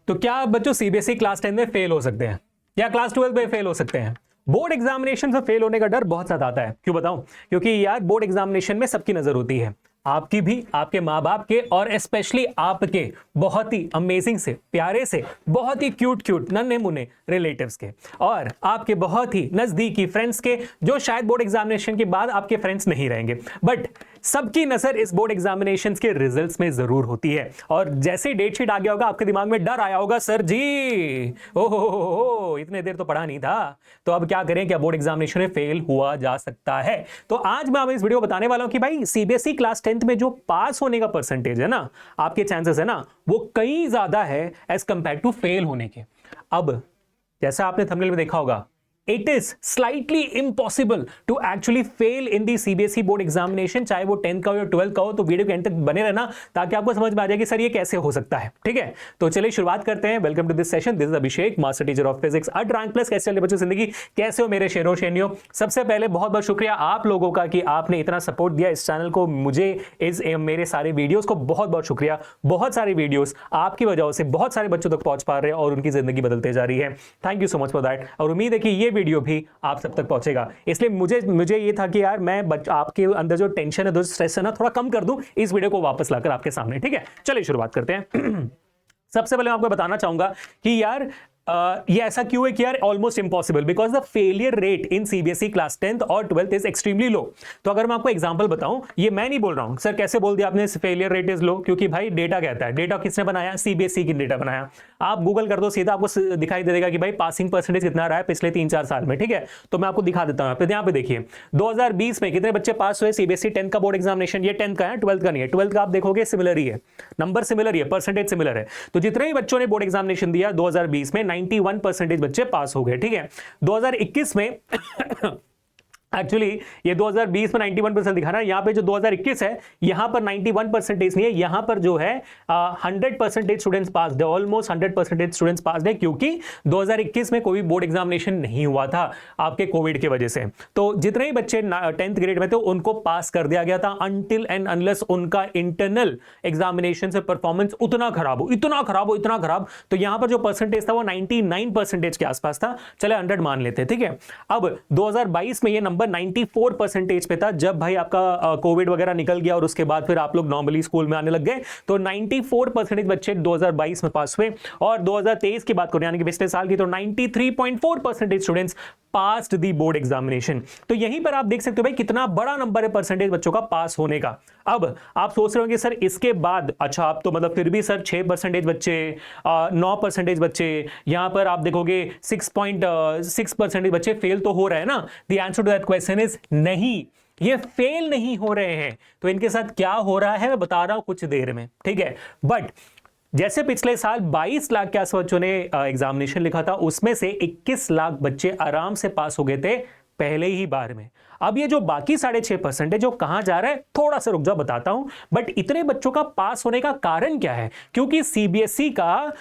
तो क्या बच्चों सीबीएसई क्लास 10 में फेल हो सकते हैं या क्लास 12 में फेल हो सकते हैं? बोर्ड एग्जामिनेशन से फेल होने का डर बहुत ज्यादा आता है। क्यों बताऊं? क्योंकि यार बोर्ड एग्जामिनेशन में सबकी नजर होती है, आपकी भी, आपके माँ बाप के, और स्पेशली आपके बहुत ही अमेजिंग से, प्यारे से, बहुत ही क्यूट क्यूट नन्हे मुन्ने रिलेटिव्स के, और आपके बहुत ही नजदीकी फ्रेंड्स के, जो शायद बोर्ड एग्जामिनेशन के बाद आपके फ्रेंड्स नहीं रहेंगे, बट सबकी नजर इस बोर्ड एग्जामिनेशन के रिजल्ट्स में जरूर होती है। और जैसे डेट शीट आ गया होगा, आपके दिमाग में डर आया होगा, सर जी ओहो इतने देर तो पढ़ा नहीं था, तो अब क्या करें, क्या बोर्ड एग्जामिनेशन में फेल हुआ जा सकता है? तो आज मैं इस वीडियो बताने वाला हूं कि भाई सीबीएसई क्लास 10 में जो पास होने का परसेंटेज है ना, आपके चांसेस है ना, वो कहीं ज्यादा है एज कंपेयर टू फेल होने के। अब जैसा आपने थंबनेल में देखा होगा, it is slightly impossible to actually fail in the CBSE board examination, चाहे वो 10th का हो या 12th का हो। तो वीडियो के एंड तक बने रहना ताकि आपको समझ में आ जाए कि सर ये कैसे हो सकता है। ठीक है, तो चलिए शुरुआत करते हैं। Welcome to this session, this is Abhishek, master teacher of physics at Rank Plus. कैसे चले बच्चों जिंदगी, कैसे हो मेरे शेरों शेनियों? सबसे पहले बहुत बहुत शुक्रिया आप लोगों का कि आपने इतना सपोर्ट दिया इस चैनल को, मुझे इस मेरे सारे वीडियोस को बहुत बहुत शुक्रिया। बहुत सारे वीडियोस आपकी वजह से बहुत सारे बच्चों तक पहुंच पा रहे हैं और उनकी जिंदगी बदलते जा रही है। Thank you so much for that. और उम्मीद है कि ये वीडियो भी आप सब तक पहुंचेगा। इसलिए मुझे ये था कि यार मैं आपके अंदर जो टेंशन है, जो स्ट्रेस है ना, थोड़ा कम कर दूं इस वीडियो को वापस लाकर आपके सामने। ठीक है, चलिए शुरुआत करते हैं। सबसे पहले मैं आपको बताना चाहूंगा कि यार ये ऐसा क्यों है कि यार almost impossible, because the failure rate in CBSE class 10th और 12th इज एक्सट्रीमली लो। तो अगर मैं आपको एग्जांपल बताऊं, ये मैं नहीं बोल रहा हूं, सर कैसे बोल दिया आपने फेलियर रेट इज लो? क्योंकि भाई डेटा कहता है, डेटा किसने बनाया? सीबीएसई की डेटा बनाया। आप गूगल कर दो सीधा, आपको दिखाई दे देगा कि भाई पासिंग परसेंटेज कितना रहा है पिछले 3-4 साल में। ठीक है, तो मैं आपको दिखा देता हूं। यहाँ पे देखिए 2020 में कितने बच्चे पास हुए सीबीएसई 10th का बोर्ड एग्जामिनेशन। ये 10th का है, 12th का नहीं है। 12th का आप देखोगे सिमिलर ही है, नंबर सिमिलर ही है, परसेंटेज सिमिलर है। तो जितने भी बच्चों ने बोर्ड एग्जामिनेशन दिया 2020 में 91% बच्चे पास हो गए। ठीक है, 2021 में एक्चुअली ये 2020 में 91% दिखा रहा है, यहाँ पे जो 2021 है यहाँ पर 91% नहीं है, यहाँ पर जो है 100% स्टूडेंट्स पास्ड है, ऑलमोस्ट 100% स्टूडेंट्स पास्ड है, क्योंकि 2021 में कोई बोर्ड एग्जामिनेशन नहीं हुआ था आपके कोविड की वजह से। तो जितने ही बच्चे 10th ग्रेड में थे उनको पास कर दिया गया था, अनटिल एंड अनलेस उनका इंटरनल एग्जामिनेशन से परफॉर्मेंस उतना खराब हो, इतना खराब हो, इतना खराब। तो यहाँ पर जो परसेंटेज था वो 99% के आसपास था, चले 100 मान लेते। ठीक है, अब 2022 में ये नंबर 94% पे था, जब भाई आपका कोविड वगैरह निकल गया और उसके बाद फिर आप लोग नॉर्मली स्कूल में आने लग गए। तो 94% बच्चे 2022 में पास हुए। और 2023 की बात करें, यानी कि पिछले साल की, तो 93.4% स्टूडेंट्स पास्ड दी बोर्ड एग्जामिनेशन। तो यहीं पर आप देख सकते हो भाई कितना बड़ा नंबर है परसेंटेज बच्चों का पास होने का। अब आप सोच रहे होंगे सर इसके बाद, अच्छा आप तो मतलब फिर भी सर 6% बच्चे, 9% बच्चे, यहां पर आप देखोगे 6.6% बच्चे फेल तो हो रहे हैं ना। The answer to that question is नहीं, ये फेल नहीं हो रहे हैं। तो इनके साथ क्या हो रहा है मैं बता रहा हूं कुछ देर में। ठीक है, बट जैसे पिछले साल 22 लाख के आसपास बच्चों ने एग्जामिनेशन लिखा था, उसमें से 21 लाख बच्चे आराम से पास हो गए थे पहले ही बार में। अब ये जो बाकी 6.5% है जो कहां जा रहा है, थोड़ा सा रुक जाओ बताता हूं। बट इतने बच्चों का पास होने का कारण क्या है? क्योंकि सीबीएसई का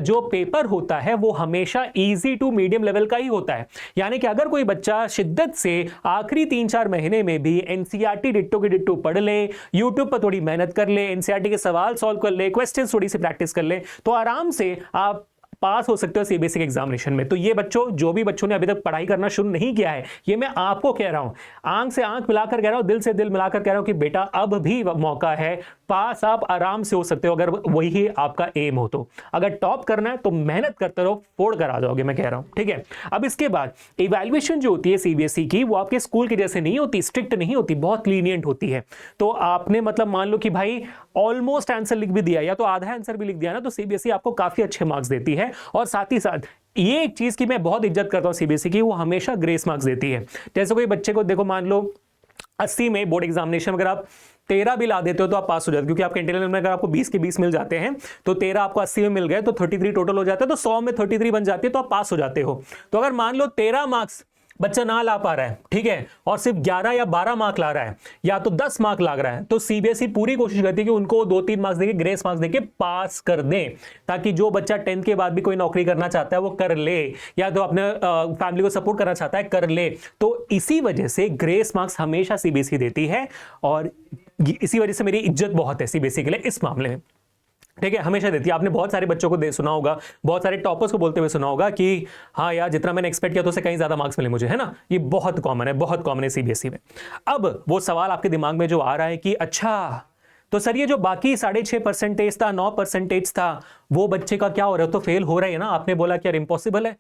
जो पेपर होता है वो हमेशा इजी टू मीडियम लेवल का ही होता है। यानी कि अगर कोई बच्चा शिद्दत से आखिरी 3-4 महीने में भी एनसीईआरटी डिट्टो की डिट्टो पढ़ ले, यूट्यूब पर थोड़ी मेहनत कर ले, एनसीईआरटी के सवाल सॉल्व कर ले, क्वेश्चन थोड़ी सी प्रैक्टिस कर ले, तो आराम से आप पास हो सकते हो सीबीएसई के एग्जामिनेशन में। तो ये बच्चों, जो भी बच्चों ने अभी तक पढ़ाई करना शुरू नहीं किया है, ये मैं आपको कह रहा हूं, आंख से आंख मिलाकर कह रहा हूं, दिल से दिल मिलाकर कह रहा हूं कि बेटा अब भी मौका है, पास आप आराम से हो सकते हो अगर वही आपका एम हो तो। अगर टॉप करना है तो मेहनत करते रहो, फोड़ कर आ जाओगे, मैं कह रहा हूं। ठीक है, अब इसके बाद इवैल्यूएशन जो होती है सीबीएसई की, वो आपके स्कूल के जैसे नहीं होती, स्ट्रिक्ट नहीं होती, बहुत लीनियंट होती है। तो आपने मतलब मान लो कि भाई ऑलमोस्ट आंसर लिख भी दिया या तो आधा आंसर भी लिख दिया ना, तो सीबीएसई आपको काफी अच्छे मार्क्स देती है। और साथ ही साथ ये एक चीज की मैं बहुत इज्जत करता हूं सीबीएसई की, वो हमेशा ग्रेस मार्क्स देती है। जैसे कोई बच्चे को देखो, मान लो 80 में बोर्ड एग्जामिनेशन अगर आप 13 भी ला देते हो तो आप पास हो जाते हो, क्योंकि आपके इंटरनल में अगर आपको 20 के 20 मिल जाते हैं तो 13 आपको 80 में मिल गए तो 33 टोटल हो जाता है, तो 100 में 33 बन जाती है, तो आप पास हो जाते हो। तो अगर मान लो 13 मार्क्स बच्चा ना ला पा रहा है, ठीक है, और सिर्फ 11 या 12 मार्क ला रहा है या तो 10 मार्क ला रहा है, तो सीबीएसई पूरी कोशिश करती है कि उनको 2-3 मार्क्स देके, ग्रेस मार्क्स देके पास कर दें, ताकि जो बच्चा 10th के बाद भी कोई नौकरी करना चाहता है वो कर ले, या तो अपने फैमिली को सपोर्ट करना चाहता है कर ले। तो इसी वजह से ग्रेस मार्क्स हमेशा सीबीएसई देती है और इसी वजह से मेरी इज्जत बहुत है सीबीएसई के लिए इस मामले में। ठीक है, हमेशा देती है। आपने बहुत सारे बच्चों को सुना होगा, बहुत सारे टॉपर्स को बोलते हुए सुना होगा कि हाँ यार जितना मैंने एक्सपेक्ट किया तो उससे कहीं ज्यादा मार्क्स मिले मुझे, है ना। ये बहुत कॉमन है, बहुत कॉमन है सीबीएसई में। अब वो सवाल आपके दिमाग में जो आ रहा है कि अच्छा तो सर ये जो बाकी 6.5% था, 9% था, वो बच्चे का क्या हो रहा है, तो फेल हो रहा है ना। आपने बोला कि यार इम्पॉसिबल है,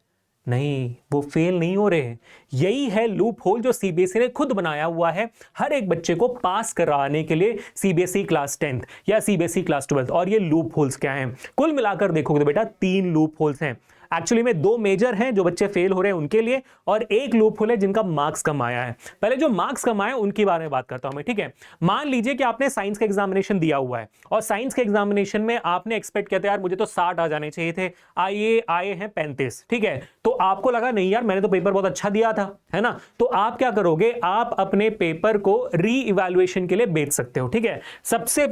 नहीं वो फेल नहीं हो रहे हैं। यही है लूप होल जो सीबीएसई ने खुद बनाया हुआ है हर एक बच्चे को पास कराने के लिए, सीबीएसई क्लास 10th या सीबीएसई क्लास 12th। और ये लूप होल्स क्या हैं, कुल मिलाकर देखोगे तो बेटा 3 लूप होल्स हैं। एक्चुअली में 2 मेजर हैं जो बच्चे फेल हो रहे हैं उनके लिए, और एक लूप होल है जिनका मार्क्स कम आया है। पहले जो मार्क्स कम आए उनके बारे में बात करता हूं मैं, ठीक है। मान लीजिए कि आपने साइंस का एग्जामिनेशन दिया हुआ है, और साइंस के एग्जामिनेशन में आपने एक्सपेक्ट किया था यार मुझे तो 60 आ जाने चाहिए थे, आए हैं 35, ठीक है। तो आपको लगा नहीं यार मैंने तो पेपर बहुत अच्छा दिया था, है ना। तो आप क्या करोगे, आप अपने पेपर को री इवैल्यूएशन के लिए बेच सकते हो, ठीक है। सबसे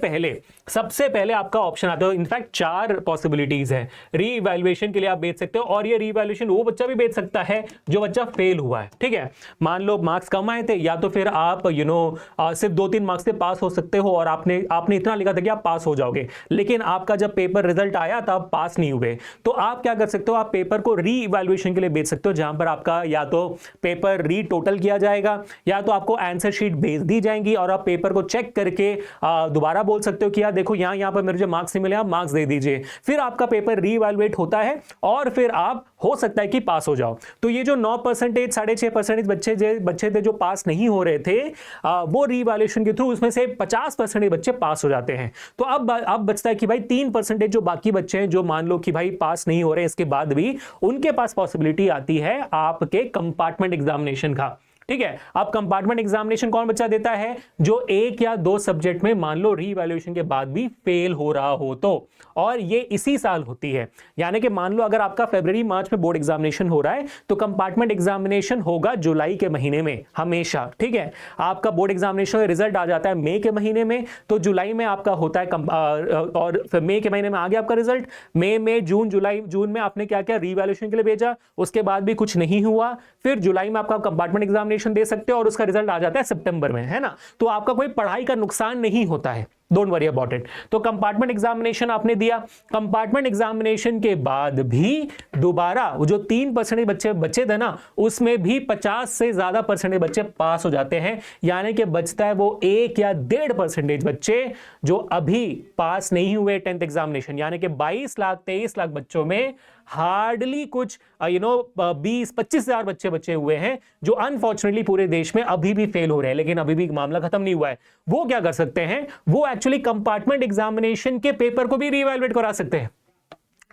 पहले आपका ऑप्शन आता है, इनफैक्ट 4 पॉसिबिलिटीज है री इवैल्यूएशन के लिए आप बेच सकते हो। और ये रीवैल्यूएशन वो बच्चा भी बेच सकता है जो बच्चा फेल हुआ है, ठीक है। मान लो मार्क्स कम आए थे, या तो फिर आप सिर्फ 2-3 मार्क्स से पास हो सकते हो, और आपने इतना लिखा था कि आप पास हो जाओगे, लेकिन आपका जब पेपर रिजल्ट आया तब पास नहीं हुए। तो आप क्या कर सकते हो, आप पेपर को री इवैल्यूएशन के लिए बेच सकते हो, जहां पर आपका या तो पेपर री टोटल किया जाएगा, या तो आपको आंसर शीट भेज दी जाएंगी और आप पेपर को चेक करके दोबारा बोल सकते हो कि यार देखो यहां पर मेरे जो मार्क्स नहीं मिले, आप मार्क्स दे दीजिए। फिर आपका पेपर री इवैल्यूएट होता है और फिर आप हो सकता है कि पास हो जाओ। तो ये जो 9%, 6.5% बच्चे थे जो पास नहीं हो रहे थे, वो रीवैल्यूएशन के थ्रू उसमें से 50% बच्चे पास हो जाते हैं। तो अब बचता है कि भाई 3% जो बाकी बच्चे हैं, जो मान लो कि भाई पास नहीं हो रहे, इसके बाद भी उनके पास पॉसिबिलिटी आती है आपके कंपार्टमेंट एग्जामिनेशन का, ठीक है। अब कंपार्टमेंट एग्जामिनेशन कौन बच्चा देता है, जो 1 या 2 सब्जेक्ट में मान लो रीवैल्यूएशन के बाद भी फेल हो रहा हो तो, और ये इसी साल होती है। यानी कि मान लो अगर आपका फरवरी मार्च में बोर्ड एग्जामिनेशन हो रहा है, तो कंपार्टमेंट एग्जामिनेशन होगा जुलाई के महीने में हमेशा, ठीक है। आपका बोर्ड एग्जामिनेशन का रिजल्ट आ जाता है मई के महीने में, तो जुलाई में आपका होता है और मई के महीने में आ गया आपका रिजल्ट। मई में जून, जुलाई, जून में आपने क्या किया, रीवैल्यूएशन के लिए भेजा, उसके बाद भी कुछ नहीं हुआ, फिर जुलाई में आपका कंपार्टमेंट एग्जामिनेशन दे सकते हो और उसका रिजल्ट आ जाता है सितंबर में, है ना। तो आपका कोई पढ़ाई का नुकसान नहीं होता है, डोंट वरी अबाउट इट। तो कंपार्टमेंट एग्जामिनेशन आपने दिया, कंपार्टमेंट एग्जामिनेशन के बाद भी दोबारा वो जो 3% बच्चे बचे थे ना, उसमें भी 50 से ज्यादा परसेंटेज बच्चे पास हो जाते हैं। यानी कि बचता है वो 1 या 1.5% बच्चे जो अभी पास नहीं हुए 10th एग्जामिनेशन। यानी कि 22 लाख 23 लाख बच्चों में हार्डली कुछ 20-25 हजार बच्चे बचे हुए हैं जो अनफॉर्चुनेटली पूरे देश में अभी भी फेल हो रहे हैं, लेकिन अभी भी मामला खत्म नहीं हुआ है। वो क्या कर सकते हैं, वो एक्चुअली कंपार्टमेंट एग्जामिनेशन के पेपर को भी रीवैल्यूएट करा सकते हैं।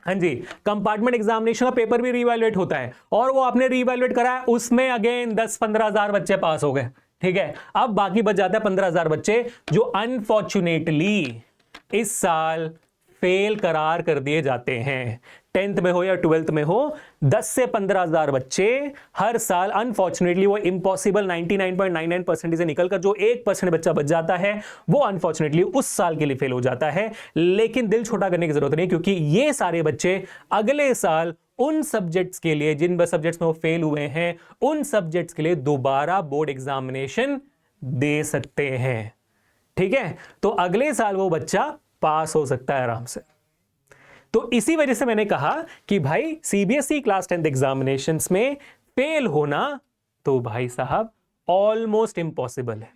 हाँ जी, कंपार्टमेंट एग्जामिनेशन का पेपर भी रीवैल्यूएट होता है, और वो आपने रीवैल्यूएट कराया, उसमें अगेन 10-15 हजार बच्चे पास हो गए, ठीक है। अब बाकी बच जाता है 15 हजार बच्चे जो अनफॉर्चुनेटली इस साल फेल करार कर दिए जाते हैं। 10th में हो या 12th में हो, 10 से 15 हजार बच्चे हर साल अनफॉर्चुनेटली, वो इम्पॉसिबल 99.99% से निकलकर जो 1% बच्चा बच जाता है, वो अनफॉर्चुनेटली उस साल के लिए फेल हो जाता है। लेकिन दिल छोटा करने की जरूरत नहीं, क्योंकि ये सारे बच्चे अगले साल उन सब्जेक्ट्स के लिए, जिन सब्जेक्ट्स में वो फेल हुए हैं, उन सब्जेक्ट्स के लिए दोबारा बोर्ड एग्जामिनेशन दे सकते हैं, ठीक है। तो अगले साल वो बच्चा पास हो सकता है आराम से। तो इसी वजह से मैंने कहा कि भाई सीबीएसई क्लास 10th एग्जामिनेशंस में फेल होना तो भाई साहब ऑलमोस्ट इम्पॉसिबल है।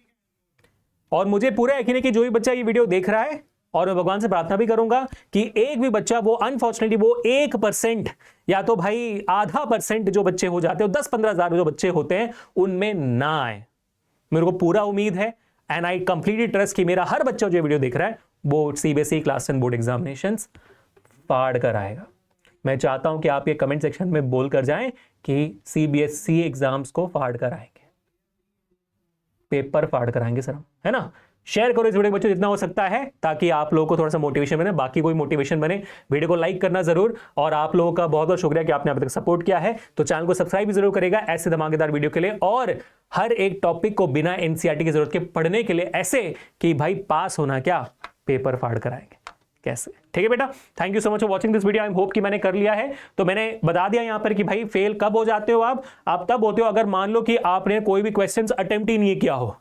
और मुझे पूरा यकीन है कि जो भी बच्चा ये वीडियो देख रहा है, और मैं भगवान से प्रार्थना भी करूंगा कि एक भी बच्चा वो अनफॉर्चुनेटली वो 1% या तो भाई आधा % जो बच्चे हो जाते हो, 10-15 हजार जो बच्चे होते हैं, उनमें ना आए। मेरे को पूरा उम्मीद है, एंड आई कंप्लीटली ट्रस्ट कि मेरा हर बच्चा जो वीडियो देख रहा है वो सीबीएसई क्लास 10 बोर्ड एग्जामिनेशंस फाड़ कर आएगा। मैं चाहता हूं कि आप ये कमेंट सेक्शन में बोल कर जाएं कि सीबीएसई एग्जाम्स को फाड़ कर आएंगे, पेपर फाड़ कर आएंगे सर हम, है ना। शेयर करो इस वीडियो को बच्चों जितना हो सकता है, ताकि आप लोगों को थोड़ा सा मोटिवेशन बने, बाकी कोई मोटिवेशन बने। वीडियो को लाइक करना जरूर, और आप लोगों का बहुत बहुत शुक्रिया कि आपने अभी तक सपोर्ट किया है। तो चैनल को सब्सक्राइब भी जरूर करेगा ऐसे धमाकेदार वीडियो के लिए, और हर एक टॉपिक को बिना एनसीईआरटी की जरूरत के पढ़ने के लिए, ऐसे कि भाई पास होना क्या, पेपर फाड़ कर आएंगे कैसे, ठीक है बेटा। Thank you so much for watching this video. I hope कि मैंने कर लिया है। तो मैंने बता दिया यहां पर कि भाई फेल कब हो जाते हो आप तब होते हो अगर मान लो कि आपने कोई भी क्वेश्चंस अटेम्प्ट ही नहीं किया हो,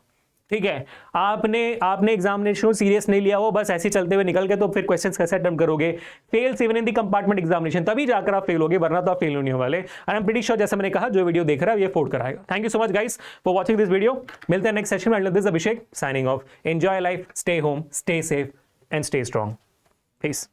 ठीक है, आपने एग्जामिनेशन सीरियस नहीं लिया हो, बस ऐसे चलते हुए निकल के, तो फिर क्वेश्चंस कैसे अटेम्प्ट करोगे? Fail even in the compartment examination, तभी जाकर आप फेल होगे, वरना तो आप फेल होने वाले। आई एम प्रीटी श्योर, जैसे मैंने कहा, जो वीडियो देख रहा है ये अफोर्ड कराएगा। Thank you so much guys for watching this video. मिलते हैं नेक्स्ट सेशन में। This Abhishek signing off. Enjoy life, stay home, stay safe and stay strong. Piece.